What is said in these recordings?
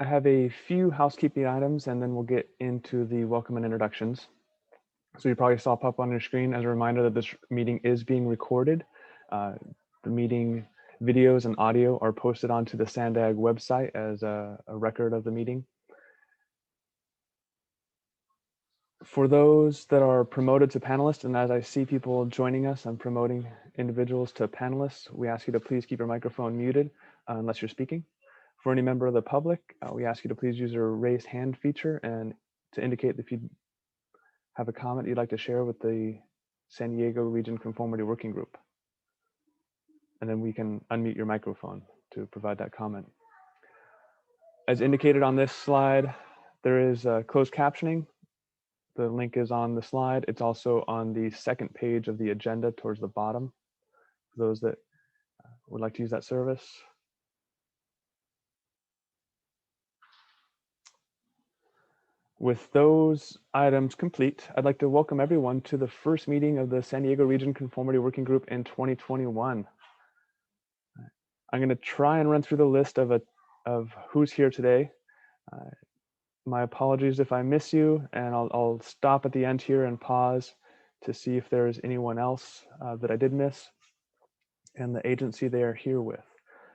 I have a few housekeeping items and then we'll get into the welcome and introductions. So you probably saw pop on your screen as a reminder that this meeting is being recorded. The meeting videos and audio are posted onto the SANDAG website as a record of the meeting. For those that are promoted to panelists, and as I see people joining us, I'm promoting individuals to panelists. We ask you to please keep your microphone muted unless you're speaking. For any member of the public, we ask you to please use your raise hand feature and to indicate if you have a comment you'd like to share with the San Diego Region Conformity Working Group. And then we can unmute your microphone to provide that comment. As indicated on this slide, there is closed captioning. The link is on the slide. It's also on the second page of the agenda towards the bottom, for those that would like to use that service. With those items complete, I'd like to welcome everyone to the first meeting of the San Diego Region Conformity Working Group in 2021. I'm going to try and run through the list of who's here today. My apologies if I miss you, and I'll stop at the end here and pause to see if there is anyone else that I did miss and the agency they are here with.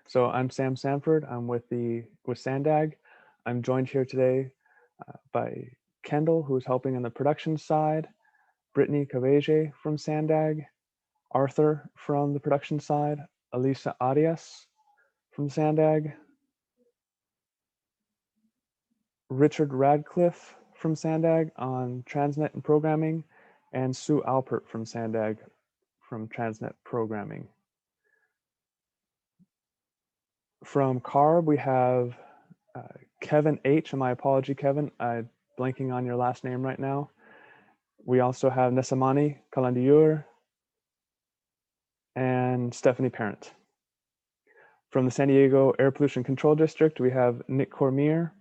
So I'm Sam Sanford. I'm with SANDAG. I'm joined here today by Kendall, who's helping on the production side, Brittany Caveje from SANDAG, Arthur from the production side, Elisa Arias from SANDAG, Richard Radcliffe from SANDAG on Transnet and Programming, and Sue Alpert from SANDAG from Transnet Programming. From CARB, we have Kevin H, and my apology, Kevin, I'm blanking on your last name right now. We also have Nesamani Kalandiur and Stephanie Parent. From the San Diego Air Pollution Control District, we have Nick Cormier.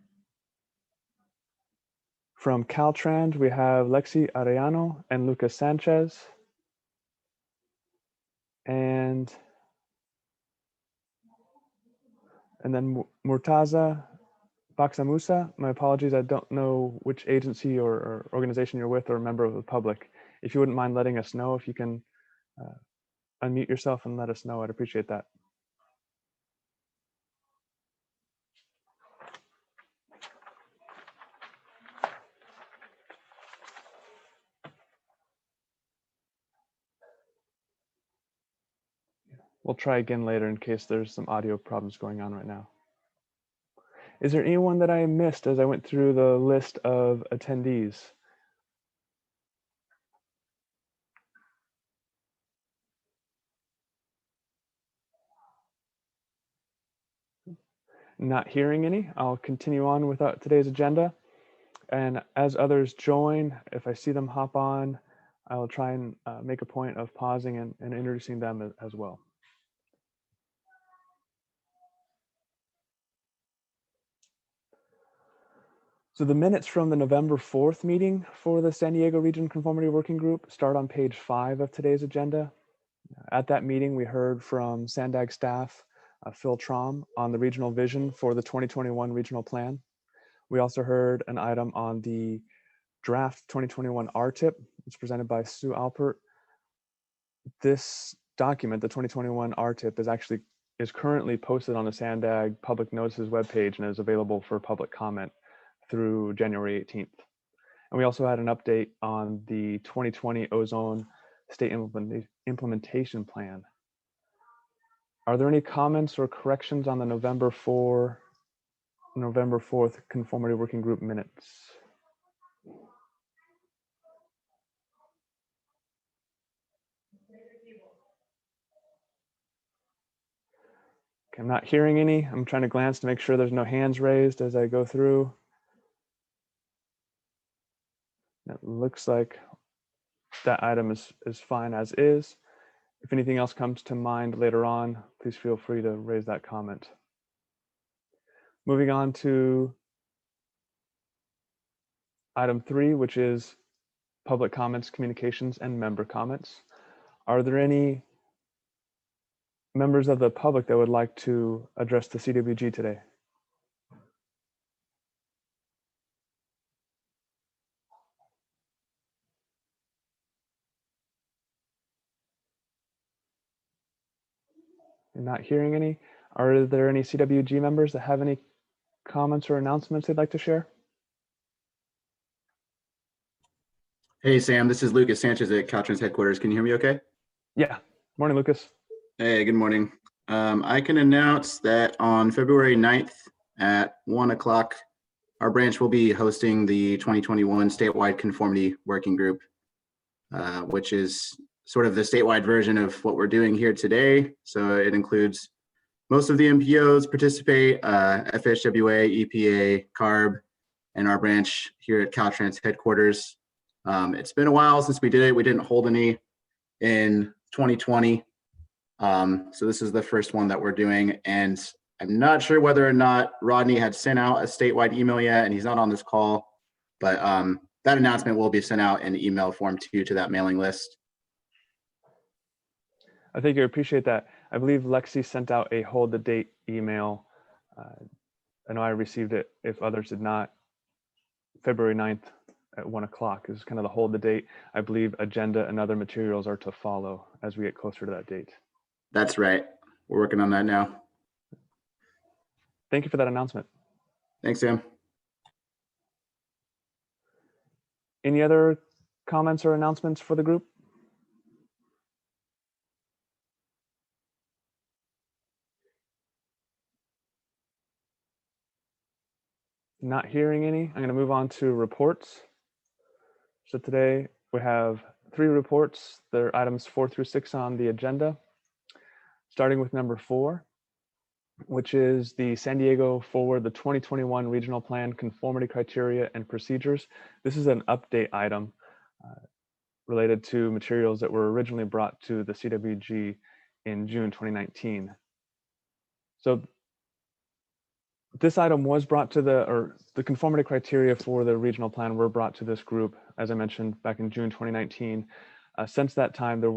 From Caltrans, we have Lexi Arellano and Lucas Sanchez. And then Murtaza Baksamusa. My apologies, I don't know which agency or organization you're with or a member of the public. If you wouldn't mind letting us know, if you can unmute yourself and let us know, I'd appreciate that. We'll try again later in case there's some audio problems going on right now. Is there anyone that I missed as I went through the list of attendees? Not hearing any, I'll continue on with today's agenda. And as others join, if I see them hop on, I'll try and make a point of pausing and introducing them as well. So the minutes from the November 4th meeting for the San Diego Region Conformity Working Group start on page 5 of today's agenda. At that meeting, we heard from SANDAG staff, Phil Traum, on the regional vision for the 2021 regional plan. We also heard an item on the draft 2021 RTIP, which was presented by Sue Alpert. This document, the 2021 RTIP, is currently posted on the SANDAG public notices webpage and is available for public comment through January 18th. And we also had an update on the 2020 ozone state implementation plan. Are there any comments or corrections on the November 4th Conformity Working Group minutes? Okay, I'm not hearing any. I'm trying to glance to make sure there's no hands raised as I go through. It looks like that item is fine as is. If anything else comes to mind later on, please feel free to raise that comment. Moving on to item 3, which is public comments, communications, and member comments. Are there any members of the public that would like to address the CWG today? And not hearing any. Are there any CWG members that have any comments or announcements they'd like to share? Hey, Sam, this is Lucas Sanchez at Caltrans headquarters. Can you hear me okay? Yeah. Morning, Lucas. Hey, good morning. I can announce that on February 9th at 1 o'clock, our branch will be hosting the 2021 statewide conformity working group, which is sort of the statewide version of what we're doing here today. So it includes most of the MPOs participate, FHWA, EPA, CARB, and our branch here at Caltrans headquarters. It's been a while since we did it. We didn't hold any in 2020. So this is the first one that we're doing. And I'm not sure whether or not Rodney had sent out a statewide email yet, and he's not on this call, but that announcement will be sent out in email form too to that mailing list. I think you appreciate that. I believe Lexi sent out a hold the date email. I know I received it, if others did not. February 9th at 1 o'clock is kind of the hold the date. I believe agenda and other materials are to follow as we get closer to that date. That's right. We're working on that now. Thank you for that announcement. Thanks, Sam. Any other comments or announcements for the group? Not hearing any. I'm going to move on to reports. So today we have 3 reports. They're items 4 through 6 on the agenda. Starting with number 4, which is the San Diego Forward, the 2021 Regional Plan Conformity Criteria and Procedures. This is an update item related to materials that were originally brought to the CWG in June 2019. So this item was brought to the conformity criteria for the regional plan were brought to this group, as I mentioned, back in June 2019. Since that time, there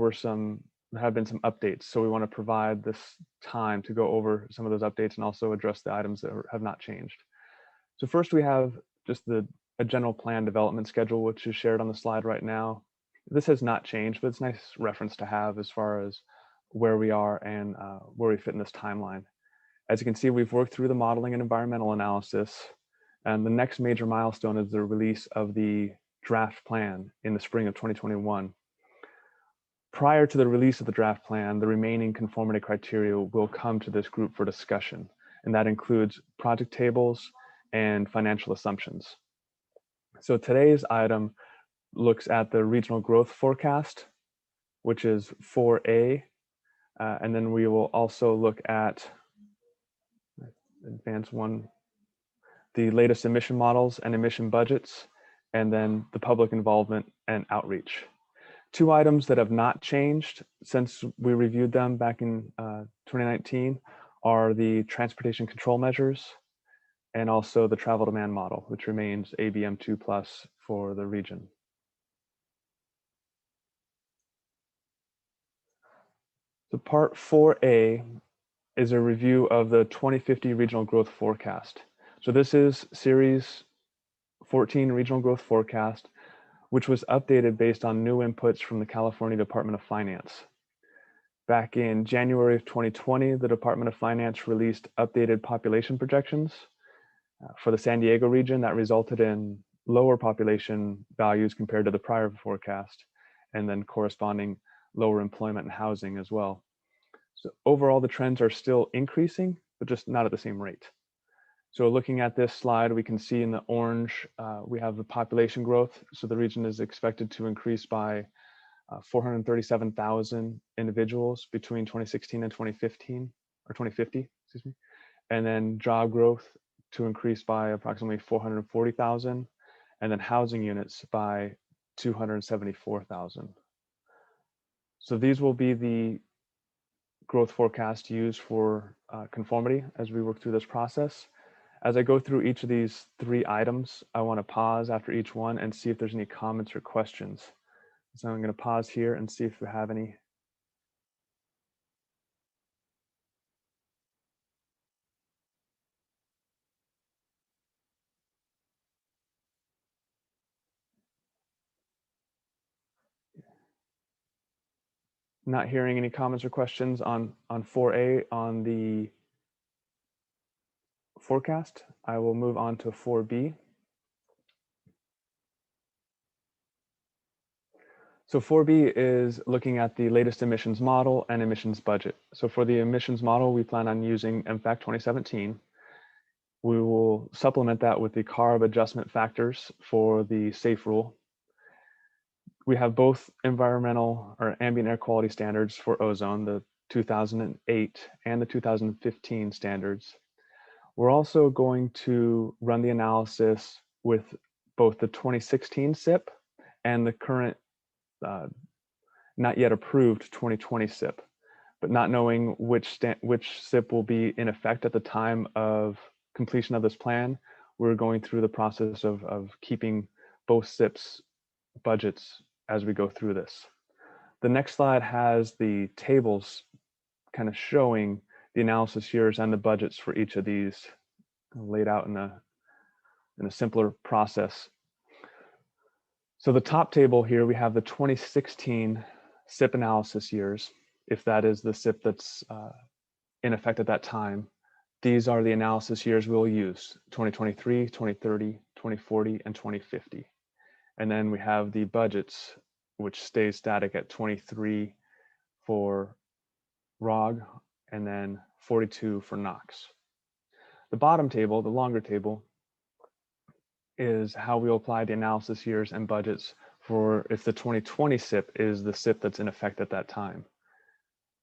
have been some updates. So we want to provide this time to go over some of those updates and also address the items that have not changed. So first we have just a general plan development schedule, which is shared on the slide right now. This has not changed, but it's a nice reference to have as far as where we are and where we fit in this timeline. As you can see, we've worked through the modeling and environmental analysis, and the next major milestone is the release of the draft plan in the spring of 2021. Prior to the release of the draft plan, the remaining conformity criteria will come to this group for discussion, and that includes project tables and financial assumptions. So today's item looks at the regional growth forecast, which is 4A, and then we will also look at advance one, the latest emission models and emission budgets, and then the public involvement and outreach. 2 items that have not changed since we reviewed them back in 2019 are the transportation control measures and also the travel demand model, which remains ABM2+ for the region. So part 4A is a review of the 2050 regional growth forecast. So this is series 14 regional growth forecast, which was updated based on new inputs from the California Department of Finance. Back in January of 2020, the Department of Finance released updated population projections for the San Diego region that resulted in lower population values compared to the prior forecast, and then corresponding lower employment and housing as well. So overall, the trends are still increasing, but just not at the same rate. So looking at this slide, we can see in the orange, we have the population growth. So the region is expected to increase by 437,000 individuals between 2016 and 2015, or 2050, excuse me. And then job growth to increase by approximately 440,000, and then housing units by 274,000. So these will be the growth forecast used for conformity as we work through this process. As I go through each of these 3 items, I want to pause after each one and see if there's any comments or questions. So I'm going to pause here and see if we have any. Not hearing any comments or questions on 4A on the forecast. I will move on to 4B. So 4B is looking at the latest emissions model and emissions budget. So for the emissions model, we plan on using EMFAC 2017. We will supplement that with the CARB adjustment factors for the SAFE rule. We have both environmental or ambient air quality standards for ozone, the 2008 and the 2015 standards. We're also going to run the analysis with both the 2016 SIP and the current not yet approved 2020 SIP, but not knowing which SIP will be in effect at the time of completion of this plan, we're going through the process of keeping both SIPs budgets as we go through this. The next slide has the tables kind of showing the analysis years and the budgets for each of these laid out in a simpler process. So the top table here, we have the 2016 SIP analysis years, if that is the SIP that's in effect at that time. These are the analysis years we'll use: 2023, 2030, 2040, and 2050. And then we have the budgets, which stays static at 23 for ROG and then 42 for NOx. The bottom table, the longer table, is how we'll apply the analysis years and budgets for if the 2020 SIP is the SIP that's in effect at that time.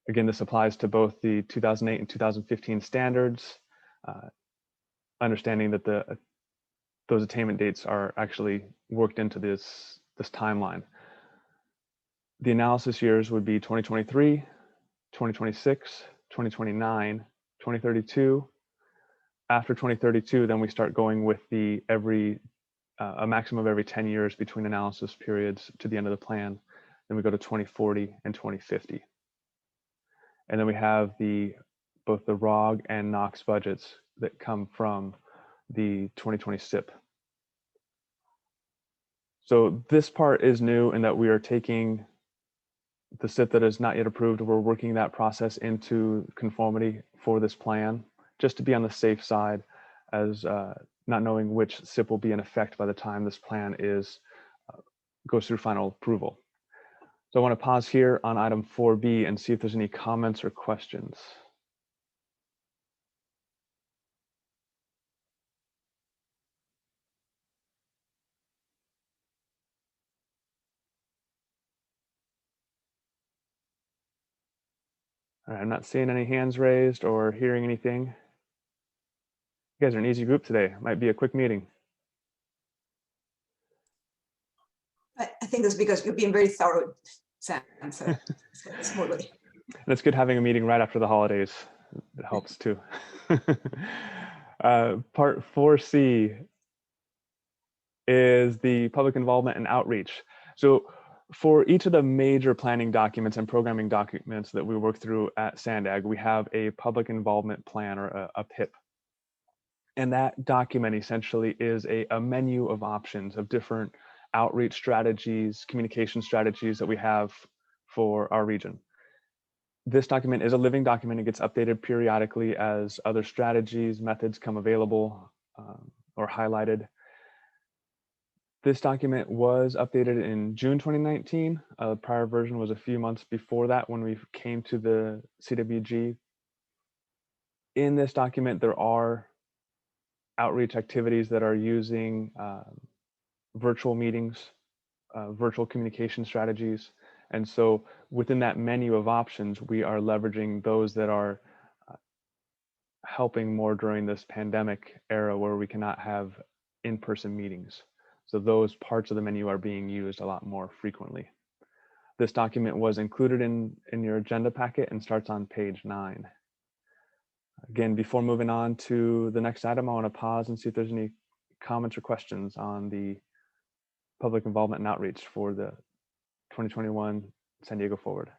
Again, this applies to both the 2008 and 2015 standards, understanding that those attainment dates are actually worked into this timeline. The analysis years would be 2023, 2026, 2029, 2032. After 2032, then we start going with the a maximum of every 10 years between analysis periods to the end of the plan. Then we go to 2040 and 2050. And then we have both the ROG and NOx budgets that come from the 2020 SIP. So this part is new in that we are taking the SIP that is not yet approved. We're working that process into conformity for this plan, just to be on the safe side, as not knowing which SIP will be in effect by the time this plan goes through final approval. So I want to pause here on item 4B and see if there's any comments or questions. All right, I'm not seeing any hands raised or hearing anything. You guys are an easy group today. Might be a quick meeting. I think that's because you're being very thorough, Sam, so smoothly. And it's good having a meeting right after the holidays. It helps too. Part 4C is the public involvement and outreach. So for each of the major planning documents and programming documents that we work through at SANDAG, we have a public involvement plan, or a PIP. And that document essentially is a menu of options of different outreach strategies, communication strategies that we have for our region. This document is a living document. It gets updated periodically as other strategies, methods come available or highlighted. This document was updated in June 2019. The prior version was a few months before that when we came to the CWG. In this document, there are outreach activities that are using virtual meetings, virtual communication strategies. And so within that menu of options, we are leveraging those that are helping more during this pandemic era where we cannot have in-person meetings. So those parts of the menu are being used a lot more frequently. This document was included in your agenda packet and starts on page 9. Again, before moving on to the next item, I want to pause and see if there's any comments or questions on the public involvement and outreach for the 2021 San Diego Forward.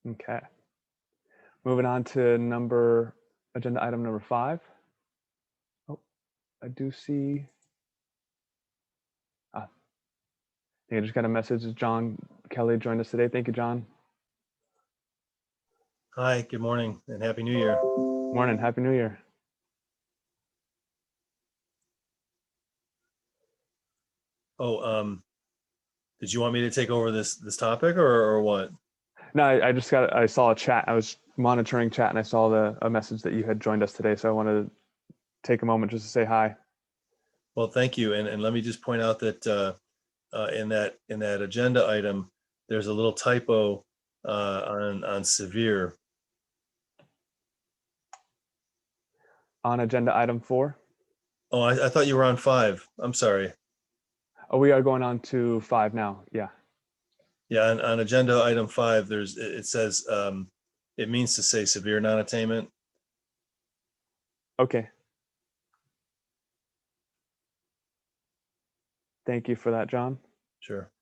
Okay. Moving on to agenda item number 5. I do see. I think I just got a message that John Kelly joined us today. Thank you, John. Hi, good morning and Happy New Year. Morning. Happy New Year. Oh, did you want me to take over this topic or what? No, I saw a chat. I was monitoring chat and I saw a message that you had joined us today. So I wanted to take a moment just to say hi. Well, thank you. And let me just point out that in that agenda item, there's a little typo on severe. On agenda item 4. Oh, I thought you were on 5. I'm sorry. Oh, we are going on to 5 now. Yeah. Yeah, on agenda item 5, it says it means to say severe non-attainment. Okay. Thank you for that, John. Sure.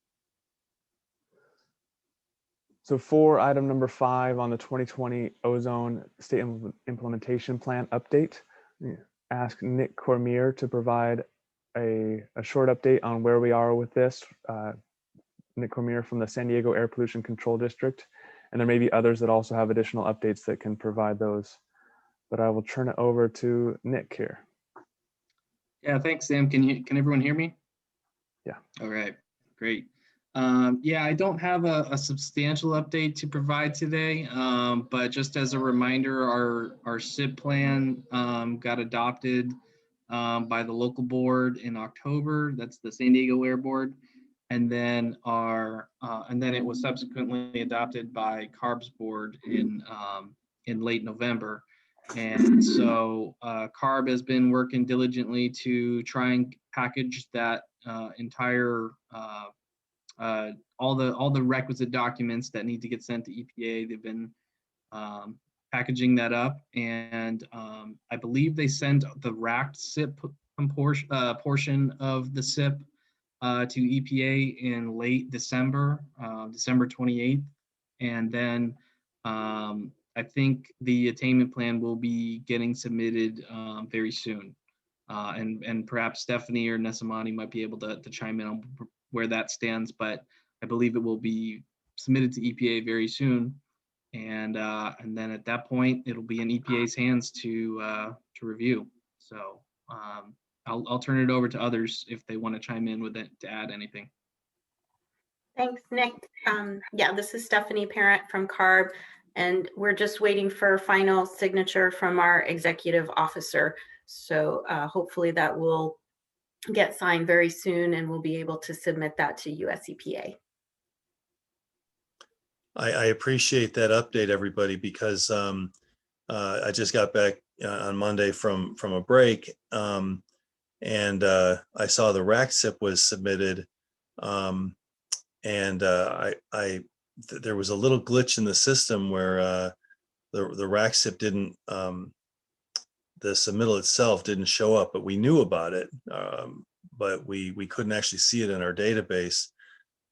So for item number 5 on the 2020 ozone state implementation plan update, ask Nick Cormier to provide a short update on where we are with this. Nick Cormier from the San Diego Air Pollution Control District. And there may be others that also have additional updates that can provide those. But I will turn it over to Nick here. Yeah, thanks, Sam. Can everyone hear me? Yeah. All right, great. Yeah, I don't have a substantial update to provide today, but just as a reminder, our SIP plan got adopted by the local board in October. That's the San Diego Air Board. And then it was subsequently adopted by CARB's board in late November. And so CARB has been working diligently to try and package that entire all the requisite documents that need to get sent to EPA. They've been packaging that up, and I believe they sent the racked SIP portion of the SIP to EPA in late December, December 28th. And then I think the attainment plan will be getting submitted very soon. And perhaps Stephanie or Nesamani might be able to chime in on where that stands, but I believe it will be submitted to EPA very soon. And then at that point, it'll be in EPA's hands to review. So I'll turn it over to others if they want to chime in with it to add anything. Thanks, Nick. Yeah, this is Stephanie Parent from CARB, and we're just waiting for final signature from our executive officer. So hopefully that will get signed very soon and we'll be able to submit that to US EPA. I appreciate that update, everybody, because I just got back on Monday from a break, and I saw the rack SIP was submitted, and there was a little glitch in the system where the rack SIP didn't, the submittal itself didn't show up, but we knew about it, but we couldn't actually see it in our database,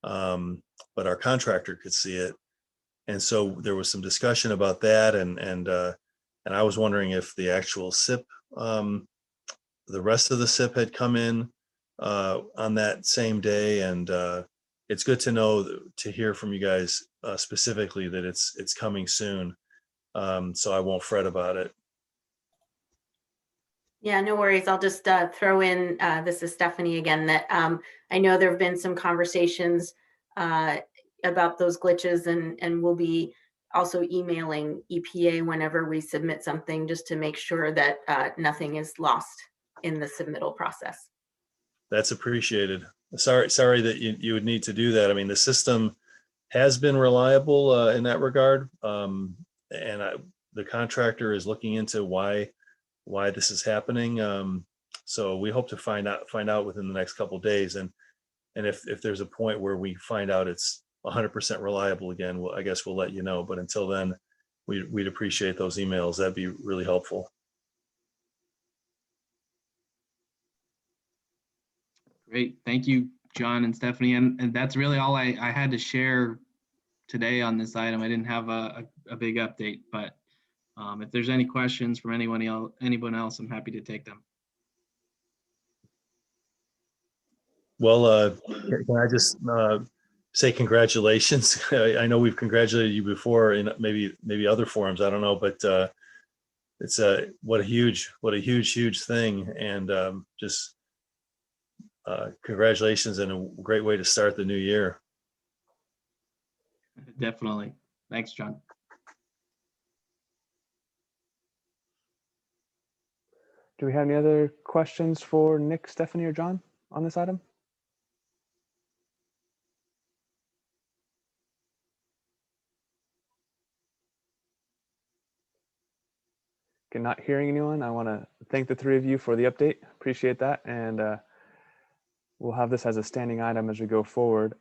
but our contractor could see it. And so there was some discussion about that, and I was wondering if the actual SIP, the rest of the SIP had come in on that same day, and it's good to know, to hear from you guys specifically that it's coming soon, so I won't fret about it. Yeah, no worries. I'll just throw in, this is Stephanie again, that I know there have been some conversations about those glitches, and we'll be also emailing EPA whenever we submit something, just to make sure that nothing is lost in the submittal process. That's appreciated. Sorry that you would need to do that. I mean, the system has been reliable in that regard, and the contractor is looking into why this is happening. So we hope to find out within the next couple of days, and if there's a point where we find out it's 100% reliable again, I guess we'll let you know. But until then, we'd appreciate those emails. That'd be really helpful. Great, thank you, John and Stephanie. And that's really all I had to share today on this item. I didn't have a big update, but if there's any questions from anyone else, I'm happy to take them. Well, can I just say congratulations? I know we've congratulated you before in maybe other forums. I don't know, but it's what a huge thing, and just congratulations and a great way to start the new year. Definitely. Thanks, John. Do we have any other questions for Nick, Stephanie, or John on this item? Okay, not hearing anyone. I want to thank the three of you for the update. Appreciate that. And we'll have this as a standing item as we go forward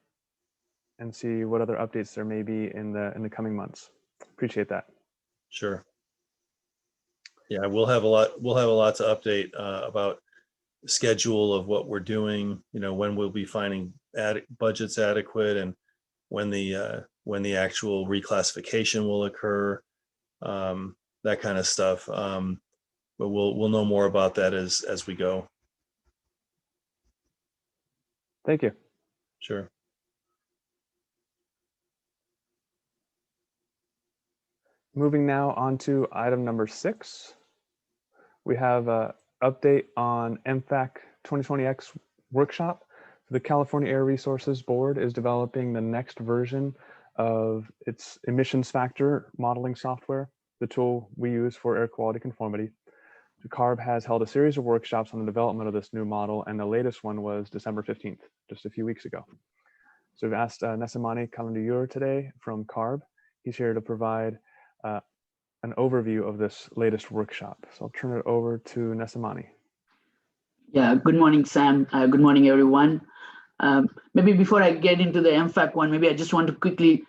and see what other updates there may be in the coming months. Appreciate that. Sure. Yeah, we'll have a lot to update about the schedule of what we're doing, when we'll be finding budgets adequate, and when the actual reclassification will occur, that kind of stuff. But we'll know more about that as we go. Thank you. Sure. Moving now on to item number 6. We have an update on EMFAC202x Workshop. The California Air Resources Board is developing the next version of its emissions factor modeling software, the tool we use for air quality conformity. CARB has held a series of workshops on the development of this new model, and the latest one was December 15th, just a few weeks ago. So we've asked Nesamani Kalandayur today from CARB. He's here to provide an overview of this latest workshop. So I'll turn it over to Nesamani. Yeah, good morning, Sam. Good morning, everyone. Maybe before I get into the EMFAC one, maybe I just want to quickly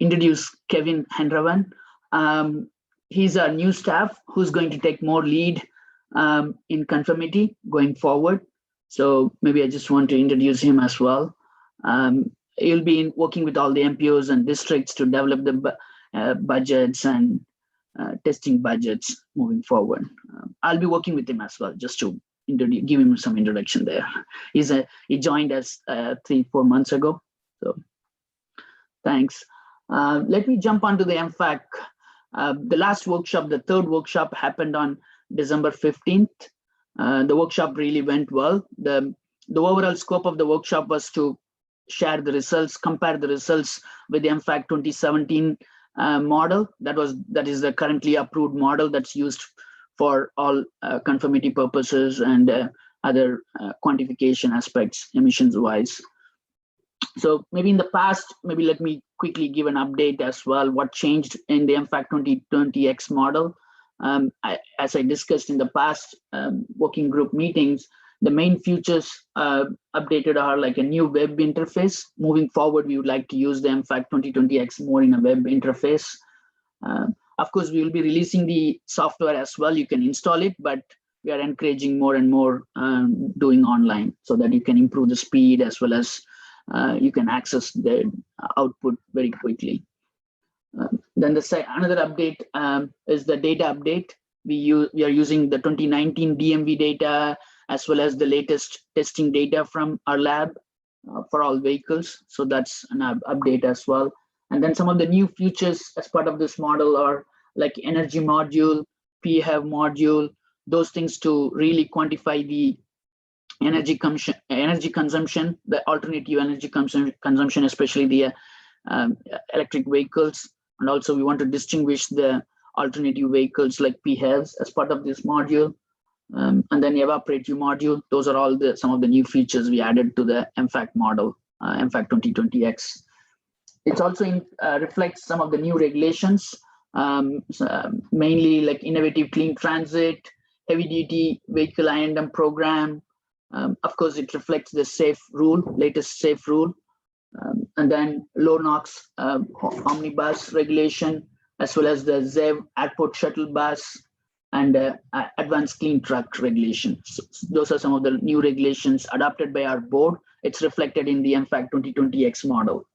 introduce Kevin Hendravan. He's our new staff who's going to take more lead in Conformity going forward. So maybe I just want to introduce him as well. He'll be working with all the MPOs and districts to develop the budgets and testing budgets moving forward. I'll be working with him as well, just to give him some introduction there. He joined us 3-4 months ago. So thanks. Let me jump onto the EMFAC. The last workshop, the third workshop, happened on December 15th. The workshop really went well. The overall scope of the workshop was to share the results, compare the results with the EMFAC 2017 model. That is the currently approved model that's used for all conformity purposes and other quantification aspects emissions wise. So maybe in the past, maybe let me quickly give an update as well, what changed in the EMFAC 2020x model. As I discussed in the past working group meetings, the main features updated are like a new web interface. Moving forward, we would like to use the EMFAC 2020x more in a web interface. Of course, we will be releasing the software as well. You can install it, but we are encouraging more and more doing online so that you can improve the speed as well as you can access the output very quickly. Then another update is the data update. We are using the 2019 DMV data as well as the latest testing data from our lab for all vehicles. So that's an update as well. And then some of the new features as part of this model are like energy module, PHEV module, those things to really quantify the energy consumption, the alternative energy consumption, especially the electric vehicles. And also we want to distinguish the alternative vehicles like PHEVs as part of this module. And then evaporative module. Those are all some of the new features we added to the EMFAC model, EMFAC 2020x. It also reflects some of the new regulations, mainly like innovative clean transit, heavy duty vehicle I&M program. Of course, it reflects the safe rule, latest safe rule, and then low NOx omnibus regulation, as well as the ZEV airport shuttle bus and advanced clean truck regulations. So those are some of the new regulations adopted by our board. It's reflected in the EMFAC 2020x model.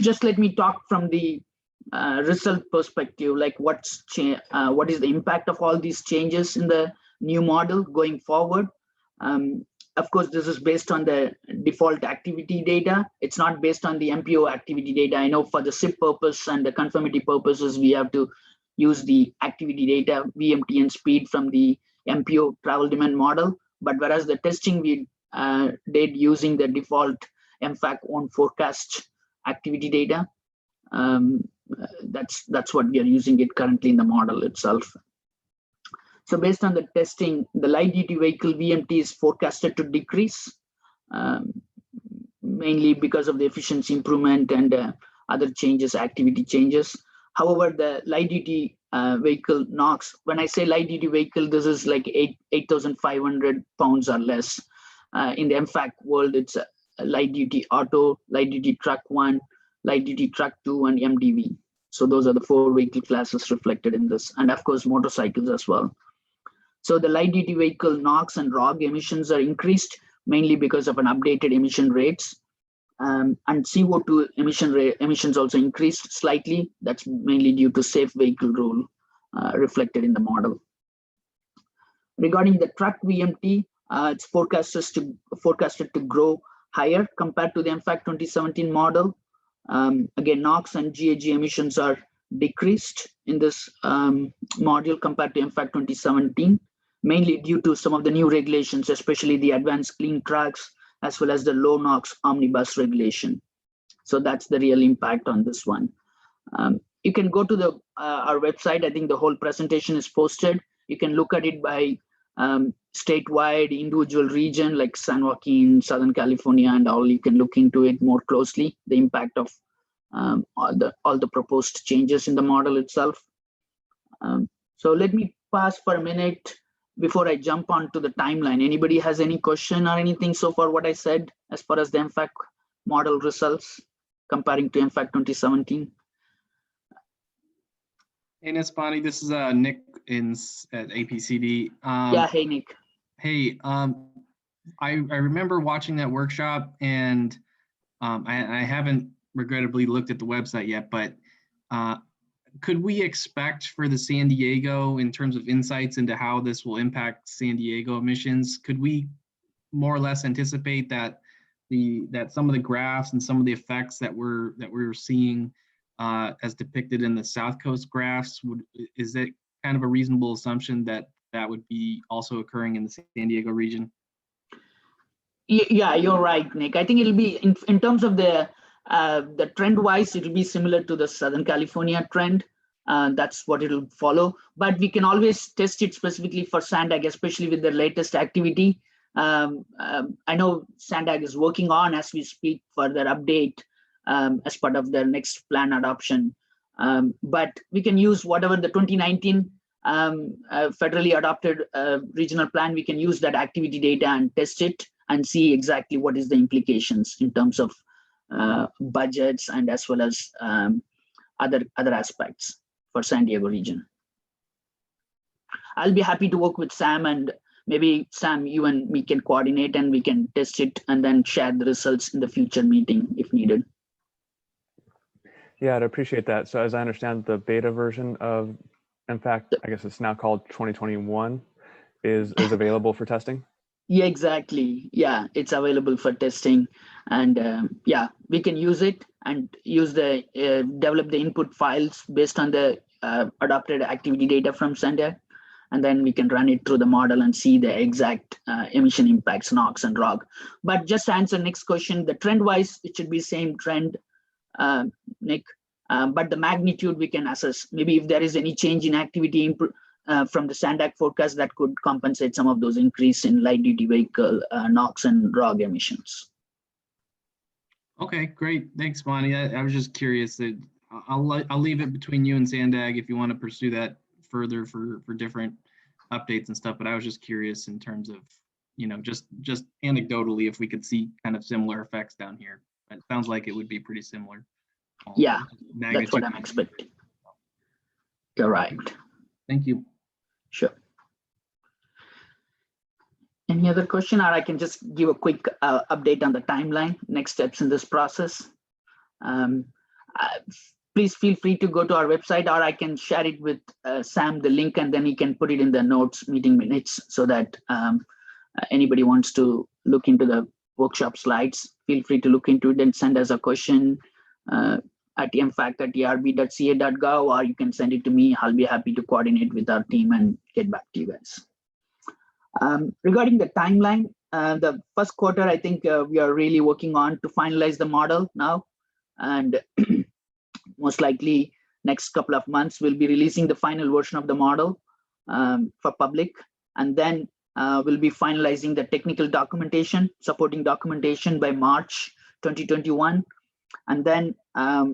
Just let me talk from the result perspective, like what is the impact of all these changes in the new model going forward. Of course, this is based on the default activity data. It's not based on the MPO activity data. I know for the SIP purpose and the conformity purposes, we have to use the activity data, VMT and speed from the MPO travel demand model. But whereas the testing we did using the default EMFAC own forecast activity data, that's what we are using it currently in the model itself. So based on the testing, the light duty vehicle VMT is forecasted to decrease, mainly because of the efficiency improvement and other changes, activity changes. However, the light duty vehicle NOx, when I say light duty vehicle, this is like 8,500 pounds or less. In the EMFAC world, it's a light duty auto, light duty truck 1, light duty truck 2, and MDV. So those are the 4 vehicle classes reflected in this, and of course, motorcycles as well. So the light duty vehicle NOx and ROG emissions are increased mainly because of an updated emission rates. And CO2 emissions also increased slightly. That's mainly due to safe vehicle rule reflected in the model. Regarding the truck VMT, it's forecasted to grow higher compared to the EMFAC 2017 model. Again, NOx and GHG emissions are decreased in this module compared to EMFAC 2017, mainly due to some of the new regulations, especially the advanced clean trucks, as well as the low NOx omnibus regulation. So that's the real impact on this one. You can go to our website. I think the whole presentation is posted. You can look at it by statewide, individual region like San Joaquin, Southern California, and all. You can look into it more closely, the impact of all the proposed changes in the model itself. So let me pause for a minute before I jump onto the timeline. Anybody has any question or anything so far what I said as far as the EMFAC model results comparing to EMFAC 2017? Hey, Nispani, this is Nick at APCD. Yeah, hey, Nick. Hey, I remember watching that workshop, and I haven't regrettably looked at the website yet, but could we expect for the San Diego, in terms of insights into how this will impact San Diego emissions, could we more or less anticipate that some of the graphs and some of the effects that we're seeing as depicted in the South Coast graphs, is that kind of a reasonable assumption that would be also occurring in the San Diego region? Yeah, you're right, Nick. I think it'll be in terms of the trend wise, it'll be similar to the Southern California trend. That's what it'll follow. But we can always test it specifically for Sandag, especially with the latest activity. I know Sandag is working on, as we speak, further update as part of their next plan adoption. But we can use whatever the 2019 federally adopted regional plan. We can use that activity data and test it and see exactly what is the implications in terms of budgets and as well as other aspects for San Diego region. I'll be happy to work with Sam, and maybe Sam, you and me can coordinate and we can test it and then share the results in the future meeting if needed. Yeah, I'd appreciate that. So as I understand, the beta version of, in fact, I guess it's now called 2021, is available for testing? Yeah, exactly. Yeah, it's available for testing, and yeah, we can use it and use the develop the input files based on the adopted activity data from Sandag, and then we can run it through the model and see the exact emission impacts, NOx and ROG. But just to answer next question, the trend wise, it should be same trend, Nick, but the magnitude we can assess. Maybe if there is any change in activity from the Sandag forecast, that could compensate some of those increase in light duty vehicle NOx and ROG emissions. Okay, great. Thanks, Bonnie. I was just curious. That I'll leave it between you and Sandag if you want to pursue that further for different updates and stuff. But I was just curious in terms of, you know, just anecdotally, if we could see kind of similar effects down here. It sounds like it would be pretty similar. Yeah, that's what I'm expecting. You're right. Thank you. Sure. Any other question, or I can just give a quick update on the timeline, next steps in this process. Please feel free to go to our website, or I can share it with Sam, the link, and then he can put it in the notes, meeting minutes, so that anybody wants to look into the workshop slides, feel free to look into it and send us a question at emfac@erb.ca.gov, or you can send it to me. I'll be happy to coordinate with our team and get back to you guys. Regarding the timeline, the first quarter, I think we are really working on to finalize the model now, and most likely next couple of months we'll be releasing the final version of the model for public, and then we'll be finalizing the technical documentation, supporting documentation by March 2021. And then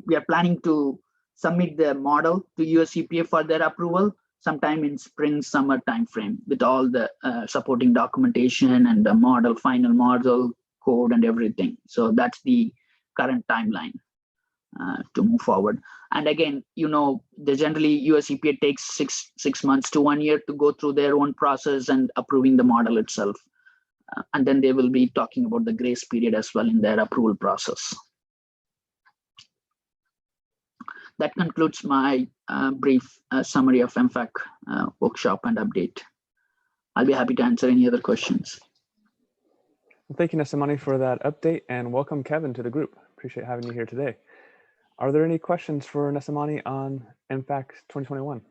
we are planning to submit the model to US EPA for their approval sometime in spring, summer timeframe, with all the supporting documentation and the model, final model code and everything. So that's the current timeline to move forward. And again, the generally US EPA takes six months to 1 year to go through their own process and approving the model itself. And then they will be talking about the grace period as well in their approval process. That concludes my brief summary of EMFAC workshop and update. I'll be happy to answer any other questions. Well, thank you, Nesamani, for that update, and welcome, Kevin, to the group. Appreciate having you here today. Are there any questions for Nesamani on EMFAC 2021?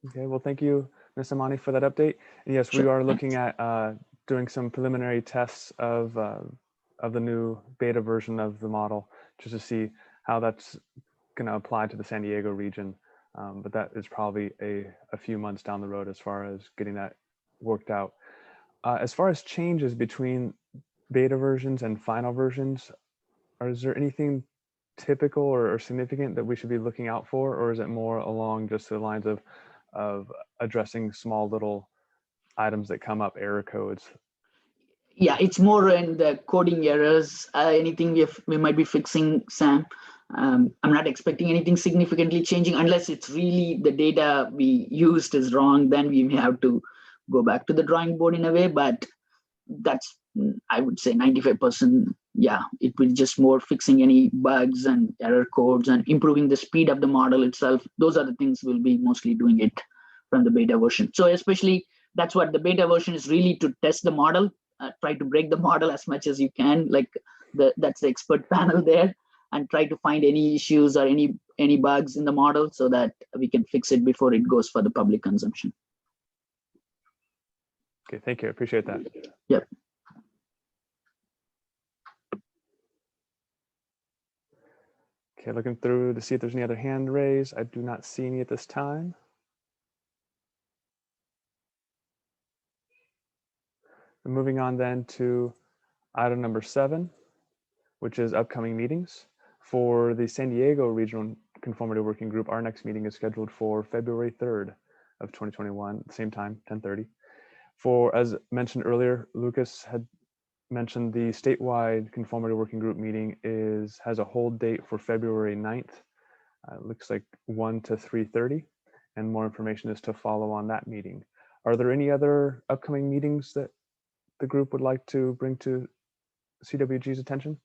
Okay, well, thank you, Nesamani, for that update. And yes, we are looking at doing some preliminary tests of the new beta version of the model, just to see how that's going to apply to the San Diego region. But that is probably a few months down the road as far as getting that worked out. As far as changes between beta versions and final versions, is there anything typical or significant that we should be looking out for, or is it more along just the lines of addressing small little items that come up, error codes? Yeah, it's more in the coding errors, anything we might be fixing, Sam. I'm not expecting anything significantly changing unless it's really the data we used is wrong. Then we may have to go back to the drawing board in a way, but that's, I would say 95%. Yeah, it will just more fixing any bugs and error codes and improving the speed of the model itself. Those are the things we'll be mostly doing it from the beta version. So especially that's what the beta version is, really to test the model, try to break the model as much as you can, like that's the expert panel there, and try to find any issues or any bugs in the model so that we can fix it before it goes for the public consumption. Okay, thank you. I appreciate that. Yep. Okay, looking through to see if there's any other hand raised. I do not see any at this time. And moving on then to item number 7, which is upcoming meetings. For the San Diego Regional Conformity Working Group, our next meeting is scheduled for February 3rd of 2021, same time, 10:30. For, as mentioned earlier, Lucas had mentioned the statewide Conformity Working Group meeting has a hold date for February 9th. Looks like 1 to 3:30, and more information is to follow on that meeting. Are there any other upcoming meetings that the group would like to bring to CWG's attention?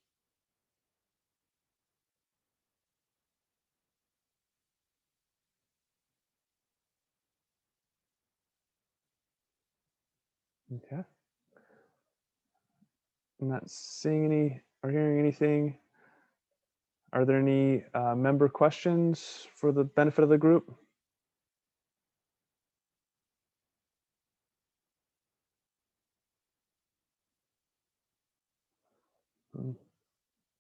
Okay. I'm not seeing any or hearing anything. Are there any member questions for the benefit of the group?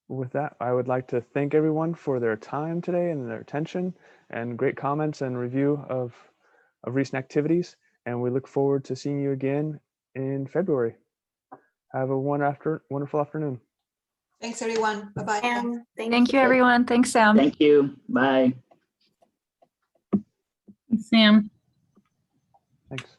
With that, I would like to thank everyone for their time today and their attention and great comments and review of recent activities. And we look forward to seeing you again in February. Have a wonderful afternoon. Thanks, everyone. Bye-bye. Thank you, everyone. Thanks, Sam. Thank you. Bye. Thanks, Sam. Thanks.